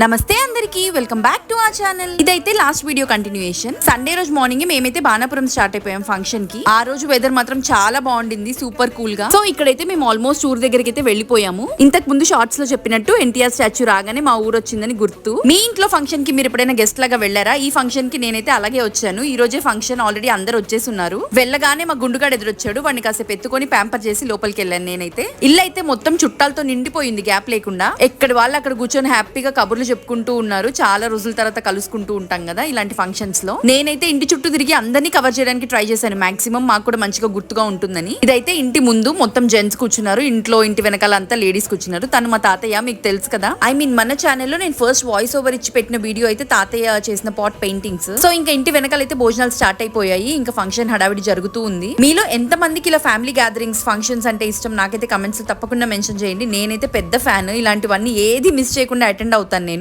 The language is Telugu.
నమస్తే అందరికి welcome back to our channel. ఇదైతే లాస్ట్ వీడియో కంటిన్యూయేషన్. సండే రోజు మార్నింగ్ మేమైతే బాణాపురం స్టార్ట్ అయిపోయాం ఫంక్షన్ కి. ఆ రోజు వెదర్ మాత్రం చాలా బాగుండింది, సూపర్ కూల్ గా. సో ఇక్కడైతే మేము ఆల్మోస్ట్ ఊరు దగ్గరికి అయితే వెళ్ళిపోయాము. ఇంతకు ముందు షార్ట్స్ లో చెప్పినట్టు ఎన్టీఆర్ స్టాచ్యూ రాగానే మా ఊరు వచ్చిందని గుర్తు. మీ ఇంట్లో ఫంక్షన్ కి మీరు ఎప్పుడైనా గెస్ట్ లాగా వెళ్ళారా? ఈ ఫంక్షన్ కి నేనైతే అలాగే వచ్చాను. ఈ రోజే ఫంక్షన్, ఆల్రెడీ అందరు వచ్చేస్తున్నారు. వెళ్ళగానే మా గుండుగాడు ఎదురొచ్చాడు. వాడిని కాసేపు ఎత్తుకొని ప్యాంపర్ చేసి లోపలికి వెళ్ళాను నేనైతే. ఇల్లు అయితే మొత్తం చుట్టాలతో నిండిపోయింది, గ్యాప్ లేకుండా. ఎక్కడ వాళ్ళు అక్కడ కూర్చొని హ్యాపీగా కబుర్లు చెప్పుకుంటూ ఉన్నారు. చాలా రోజుల తర్వాత కలుసుకుంటూ ఉంటాం కదా ఇలాంటి ఫంక్షన్స్ లో. నేనైతే ఇంటి చుట్టూ తిరిగి అందరినీ కవర్ చేయడానికి ట్రై చేశాను మాక్సిమం, మాకు కూడా మంచిగా గుర్తుగా ఉంటుందని. ఇదైతే ఇంటి ముందు మొత్తం జెంట్స్ కూర్చున్నారు, ఇంట్లో ఇంటి వెనకాల అంతా లేడీస్ కూర్చున్నారు. తను మా తాతయ్య, మీకు తెలుసు కదా. మన ఛానల్లో నేను ఫస్ట్ వాయిస్ ఓవర్ ఇచ్చి పెట్టిన వీడియో అయితే తాతయ్య చేసిన పాట్ పెయింటింగ్స్. సో ఇంకా ఇంటి వెనకాల అయితే భోజనాలు స్టార్ట్ అయిపోయాయి. ఇంకా ఫంక్షన్ హడావిడి జరుగుతూ ఉంది. మీలో ఎంత మందికి ఇలా ఫ్యామిలీ గ్యాదరింగ్స్, ఫంక్షన్స్ అంటే ఇష్టం నాకైతే కమెంట్స్ తప్పకుండా మెన్షన్ చేయండి. నేనైతే పెద్ద ఫ్యాన్. ఇలాంటివన్నీ ఏది మిస్ చేయకుండా అటెండ్ అవుతాను నేను.